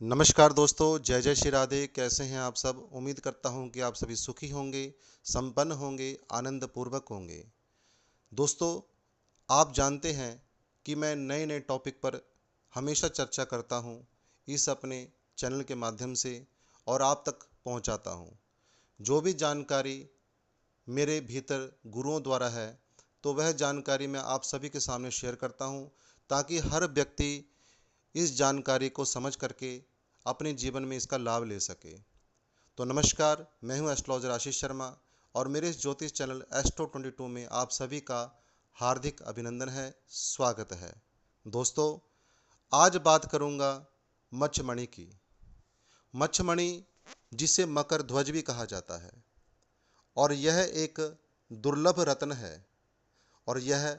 नमस्कार दोस्तों, जय जय श्री राधे। कैसे हैं आप सब? उम्मीद करता हूं कि आप सभी सुखी होंगे, संपन्न होंगे, आनंद पूर्वक होंगे। दोस्तों, आप जानते हैं कि मैं नए नए टॉपिक पर हमेशा चर्चा करता हूं इस अपने चैनल के माध्यम से और आप तक पहुंचाता हूं। जो भी जानकारी मेरे भीतर गुरुओं द्वारा है, तो वह जानकारी मैं आप सभी के सामने शेयर करता हूं, ताकि हर व्यक्ति इस जानकारी को समझ करके अपने जीवन में इसका लाभ ले सके। तो नमस्कार, मैं हूं एस्ट्रोलॉजर आशीष शर्मा और मेरे इस ज्योतिष चैनल एस्ट्रो 22 में आप सभी का हार्दिक अभिनंदन है, स्वागत है। दोस्तों, आज बात करूंगा मच्छमणि की। मच्छमणि जिसे मकर ध्वज भी कहा जाता है और यह एक दुर्लभ रत्न है और यह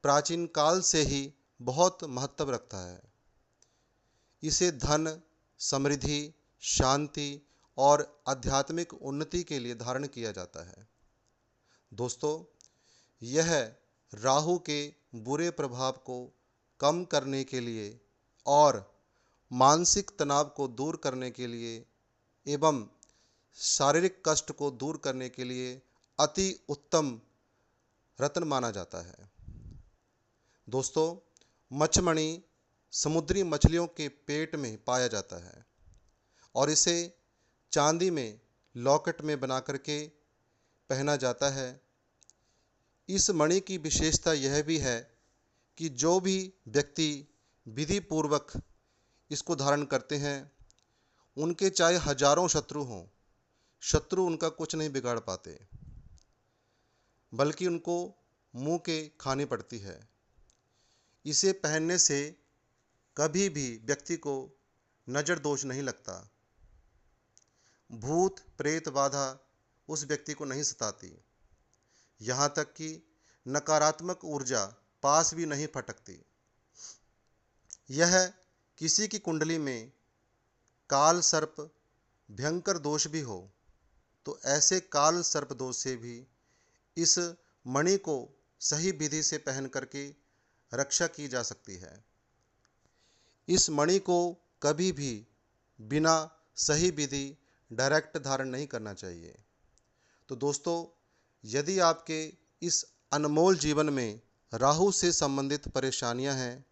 प्राचीन काल से ही बहुत महत्व रखता है। इसे धन, समृद्धि, शांति और आध्यात्मिक उन्नति के लिए धारण किया जाता है। दोस्तों, यह राहु के बुरे प्रभाव को कम करने के लिए और मानसिक तनाव को दूर करने के लिए एवं शारीरिक कष्ट को दूर करने के लिए अति उत्तम रत्न माना जाता है। दोस्तों, मच्छमणि समुद्री मछलियों के पेट में पाया जाता है और इसे चांदी में लॉकेट में बना करके पहना जाता है। इस मणि की विशेषता यह भी है कि जो भी व्यक्ति विधि पूर्वक इसको धारण करते हैं, उनके चाहे हजारों शत्रु हों, शत्रु उनका कुछ नहीं बिगाड़ पाते, बल्कि उनको मुंह के खानी पड़ती है। इसे पहनने से कभी भी व्यक्ति को नज़र दोष नहीं लगता, भूत प्रेत बाधा उस व्यक्ति को नहीं सताती, यहाँ तक कि नकारात्मक ऊर्जा पास भी नहीं फटकती। यह किसी की कुंडली में काल सर्प भयंकर दोष भी हो, तो ऐसे काल सर्प दोष से भी इस मणि को सही विधि से पहन करके रक्षा की जा सकती है। इस मणि को कभी भी बिना सही विधि डायरेक्ट धारण नहीं करना चाहिए। तो दोस्तों, यदि आपके इस अनमोल जीवन में राहु से संबंधित परेशानियां हैं,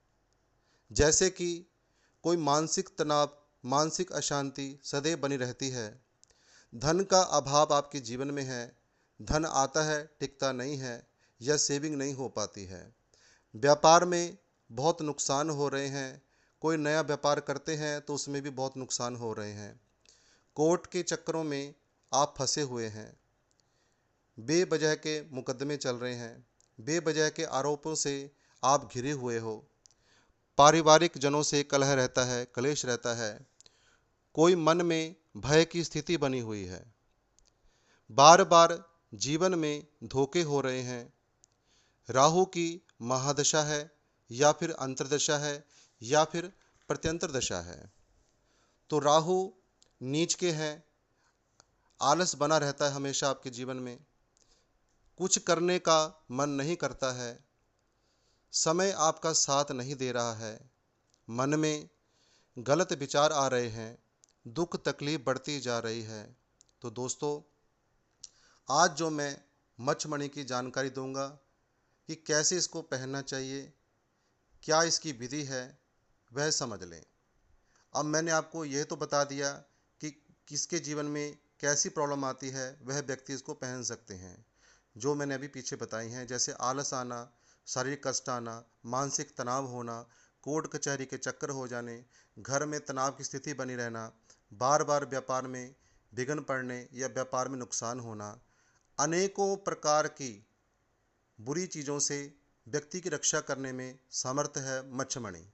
जैसे कि कोई मानसिक तनाव, मानसिक अशांति सदैव बनी रहती है, धन का अभाव आपके जीवन में है, धन आता है टिकता नहीं है या सेविंग नहीं हो पाती है, व्यापार में बहुत नुकसान हो रहे हैं, कोई नया व्यापार करते हैं तो उसमें भी बहुत नुकसान हो रहे हैं, कोर्ट के चक्करों में आप फंसे हुए हैं, बेवजह के मुकदमे चल रहे हैं, बेवजह के आरोपों से आप घिरे हुए हो, पारिवारिक जनों से कलह रहता है, कलेश रहता है, कोई मन में भय की स्थिति बनी हुई है, बार बार जीवन में धोखे हो रहे हैं, राहु की महादशा है या फिर अंतर्दशा है या फिर प्रत्यंतर दशा है, तो राहु नीच के हैं, आलस बना रहता है हमेशा आपके जीवन में, कुछ करने का मन नहीं करता है, समय आपका साथ नहीं दे रहा है, मन में गलत विचार आ रहे हैं, दुख तकलीफ बढ़ती जा रही है। तो दोस्तों, आज जो मैं मच्छमणि की जानकारी दूंगा कि कैसे इसको पहनना चाहिए, क्या इसकी विधि है, वह समझ लें। अब मैंने आपको यह तो बता दिया कि किसके जीवन में कैसी प्रॉब्लम आती है, वह व्यक्ति इसको पहन सकते हैं, जो मैंने अभी पीछे बताई हैं, जैसे आलस आना, शारीरिक कष्ट आना, मानसिक तनाव होना, कोर्ट कचहरी के चक्कर हो जाने, घर में तनाव की स्थिति बनी रहना, बार बार व्यापार में विघ्न पड़ने या व्यापार में नुकसान होना, अनेकों प्रकार की बुरी चीज़ों से व्यक्ति की रक्षा करने में सामर्थ्य है मच्छमणि।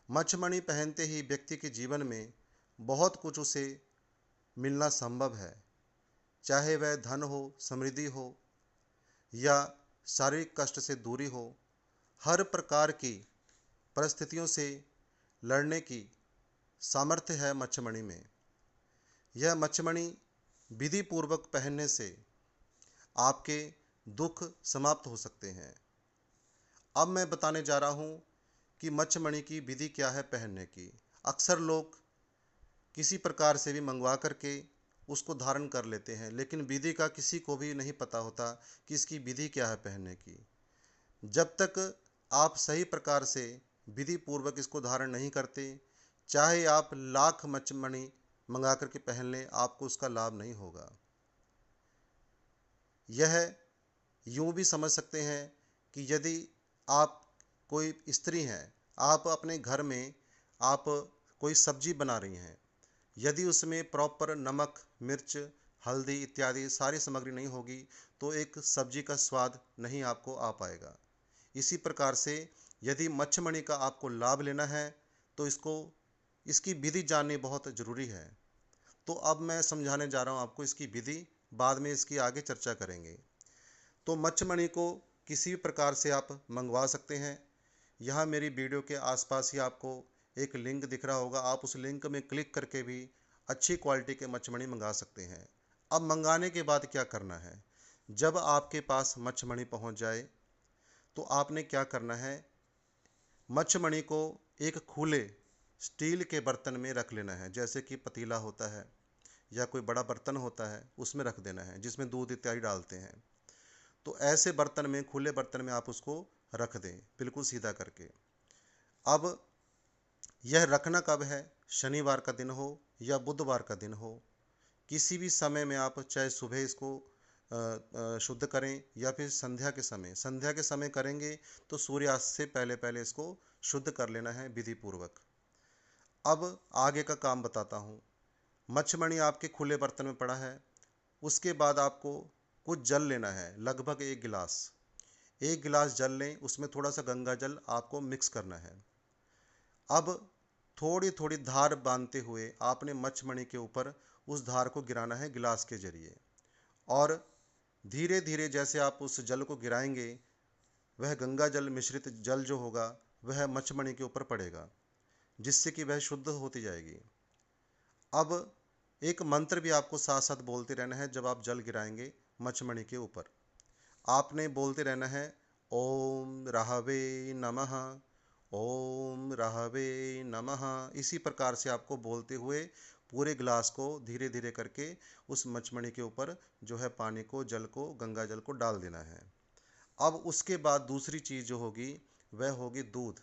मच्छमणि पहनते ही व्यक्ति के जीवन में बहुत कुछ उसे मिलना संभव है, चाहे वह धन हो, समृद्धि हो या शारीरिक कष्ट से दूरी हो, हर प्रकार की परिस्थितियों से लड़ने की सामर्थ्य है मच्छमणि में। यह मच्छमणि विधि पूर्वक पहनने से आपके दुख समाप्त हो सकते हैं। अब मैं बताने जा रहा हूँ कि मच्छमणि की विधि क्या है पहनने की। अक्सर लोग किसी प्रकार से भी मंगवा करके उसको धारण कर लेते हैं, लेकिन विधि का किसी को भी नहीं पता होता कि इसकी विधि क्या है पहनने की। जब तक आप सही प्रकार से विधि पूर्वक इसको धारण नहीं करते, चाहे आप लाख मचमणि मंगा करके पहन लें, आपको उसका लाभ नहीं होगा। यह यूँ भी समझ सकते हैं कि यदि आप कोई स्त्री हैं, आप अपने घर में आप कोई सब्जी बना रही हैं, यदि उसमें प्रॉपर नमक, मिर्च, हल्दी इत्यादि सारी सामग्री नहीं होगी तो एक सब्जी का स्वाद नहीं आपको आ पाएगा। इसी प्रकार से यदि मच्छमणि का आपको लाभ लेना है तो इसकी विधि जाननी बहुत ज़रूरी है। तो अब मैं समझाने जा रहा हूँ आपको इसकी विधि, बाद में इसकी आगे चर्चा करेंगे। तो मच्छमणि को किसी भी प्रकार से आप मंगवा सकते हैं। यहाँ मेरी वीडियो के आसपास ही आपको एक लिंक दिख रहा होगा, आप उस लिंक में क्लिक करके भी अच्छी क्वालिटी के मच्छमणि मंगा सकते हैं। अब मंगाने के बाद क्या करना है, जब आपके पास मच्छमणि पहुँच जाए तो आपने क्या करना है, मच्छमणि को एक खुले स्टील के बर्तन में रख लेना है, जैसे कि पतीला होता है या कोई बड़ा बर्तन होता है, उसमें रख देना है जिसमें दूध इत्यादि डालते हैं। तो ऐसे बर्तन में, खुले बर्तन में आप उसको रख दें, बिल्कुल सीधा करके। अब यह रखना कब है, शनिवार का दिन हो या बुधवार का दिन हो, किसी भी समय में आप चाहे सुबह इसको शुद्ध करें या फिर संध्या के समय करेंगे तो सूर्यास्त से पहले पहले इसको शुद्ध कर लेना है विधि पूर्वक। अब आगे का काम बताता हूँ। मच्छमणि आपके खुले बर्तन में पड़ा है, उसके बाद आपको कुछ जल लेना है, लगभग 1 गिलास। 1 गिलास जल लें, उसमें थोड़ा सा गंगा जल आपको मिक्स करना है। अब थोड़ी थोड़ी धार बांधते हुए आपने मच्छमणि के ऊपर उस धार को गिराना है गिलास के जरिए, और धीरे धीरे जैसे आप उस जल को गिराएंगे, वह गंगा जल मिश्रित जल जो होगा वह मच्छमणि के ऊपर पड़ेगा, जिससे कि वह शुद्ध होती जाएगी। अब एक मंत्र भी आपको साथ साथ बोलते रहना है। जब आप जल गिराएंगे मच्छमणि के ऊपर, आपने बोलते रहना है, ओम राहवे नमः, ओम राहवे नमः। इसी प्रकार से आपको बोलते हुए पूरे गिलास को धीरे धीरे करके उस मच्छमणि के ऊपर जो है पानी को, जल को, गंगा जल को डाल देना है। अब उसके बाद दूसरी चीज़ जो होगी वह होगी दूध।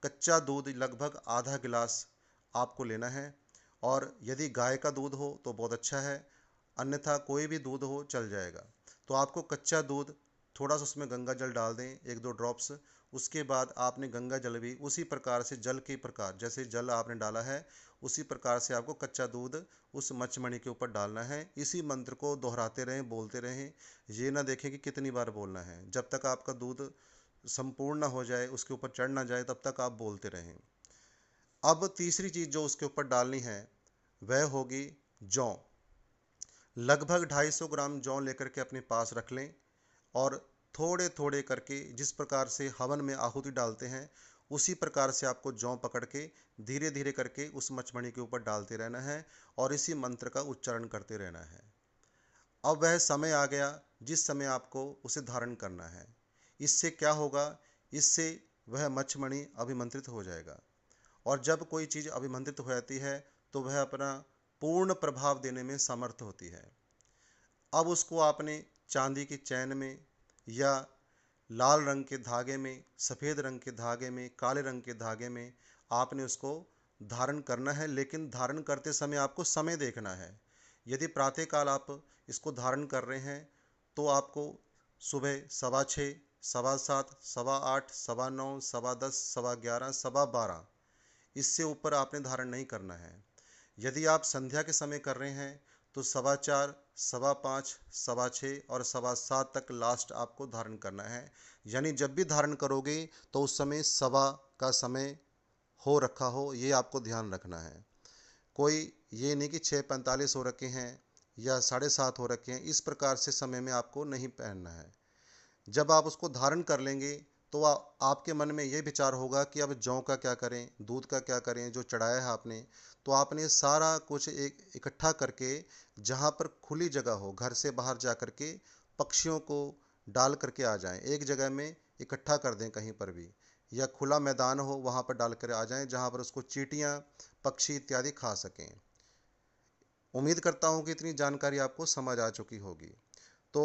कच्चा दूध लगभग आधा गिलास आपको लेना है, और यदि गाय का दूध हो तो बहुत अच्छा है, अन्यथा कोई भी दूध हो चल जाएगा। तो आपको कच्चा दूध, थोड़ा सा उसमें गंगा जल डाल दें, 1-2 ड्रॉप्स। उसके बाद आपने गंगा जल भी उसी प्रकार से, जल के प्रकार जैसे जल आपने डाला है उसी प्रकार से आपको कच्चा दूध उस मच्छमणि के ऊपर डालना है। इसी मंत्र को दोहराते रहें, बोलते रहें। ये ना देखें कि कितनी बार बोलना है, जब तक आपका दूध संपूर्ण ना हो जाए, उसके ऊपर चढ़ ना जाए, तब तक आप बोलते रहें। अब तीसरी चीज़ जो उसके ऊपर डालनी है वह होगी जौ। लगभग 250 ग्राम जौ लेकर के अपने पास रख लें, और थोड़े थोड़े करके जिस प्रकार से हवन में आहुति डालते हैं उसी प्रकार से आपको जौ पकड़ के धीरे धीरे करके उस मच्छमणि के ऊपर डालते रहना है, और इसी मंत्र का उच्चारण करते रहना है। अब वह समय आ गया जिस समय आपको उसे धारण करना है। इससे क्या होगा, इससे वह मच्छमणि अभिमंत्रित हो जाएगा, और जब कोई चीज़ अभिमंत्रित हो जाती है तो वह अपना पूर्ण प्रभाव देने में समर्थ होती है। अब उसको आपने चांदी की चैन में या लाल रंग के धागे में, सफ़ेद रंग के धागे में, काले रंग के धागे में आपने उसको धारण करना है, लेकिन धारण करते समय आपको समय देखना है। यदि प्रातःकाल आप इसको धारण कर रहे हैं तो आपको सुबह 6:15, 7:15, 8:15, 9:15, 10:15, 11:15, 12:15, इससे ऊपर आपने धारण नहीं करना है। यदि आप संध्या के समय कर रहे हैं तो 4:15, 5:15, 6:15 और 7:15 तक लास्ट आपको धारण करना है। यानी जब भी धारण करोगे तो उस समय सवा का समय हो रखा हो, ये आपको ध्यान रखना है। कोई ये नहीं कि 6:45 हो रखे हैं या 7:30 हो रखे हैं, इस प्रकार से समय में आपको नहीं पहनना है। जब आप उसको धारण कर लेंगे तो आपके मन में ये विचार होगा कि अब जौ का क्या करें, दूध का क्या करें, जो चढ़ाया है आपने, तो आपने सारा कुछ एक इकट्ठा करके जहाँ पर खुली जगह हो, घर से बाहर जा कर के पक्षियों को डाल करके आ जाएं। एक जगह में इकट्ठा कर दें कहीं पर भी, या खुला मैदान हो वहाँ पर डाल कर आ जाएं, जहाँ पर उसको चींटियाँ, पक्षी इत्यादि खा सकें। उम्मीद करता हूँ कि इतनी जानकारी आपको समझ आ चुकी होगी। तो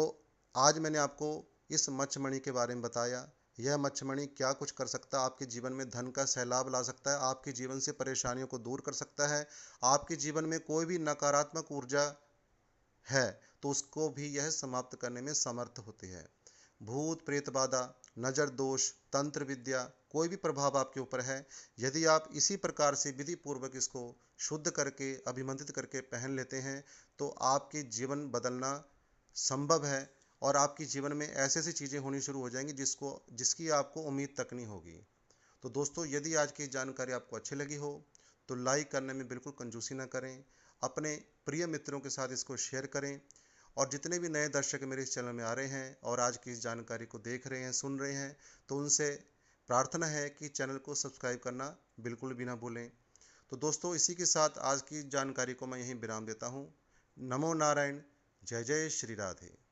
आज मैंने आपको इस मच्छमणि के बारे में बताया। यह मच्छमणि क्या कुछ कर सकता है, आपके जीवन में धन का सैलाब ला सकता है, आपके जीवन से परेशानियों को दूर कर सकता है। आपके जीवन में कोई भी नकारात्मक ऊर्जा है तो उसको भी यह समाप्त करने में समर्थ होती है। भूत प्रेत बाधा, नज़र दोष, तंत्र विद्या, कोई भी प्रभाव आपके ऊपर है, यदि आप इसी प्रकार से विधि पूर्वक इसको शुद्ध करके अभिमंत्रित करके पहन लेते हैं तो आपके जीवन बदलना संभव है और आपके जीवन में ऐसी ऐसी चीज़ें होनी शुरू हो जाएंगी जिसकी आपको उम्मीद तक नहीं होगी। तो दोस्तों, यदि आज की जानकारी आपको अच्छी लगी हो तो लाइक करने में बिल्कुल कंजूसी ना करें। अपने प्रिय मित्रों के साथ इसको शेयर करें। और जितने भी नए दर्शक मेरे इस चैनल में आ रहे हैं और आज की इस जानकारी को देख रहे हैं, सुन रहे हैं, तो उनसे प्रार्थना है कि चैनल को सब्सक्राइब करना बिल्कुल भी ना भूलें। तो दोस्तों, इसी के साथ आज की जानकारी को मैं यहीं विराम देता हूँ। नमो नारायण। जय जय श्री राधे।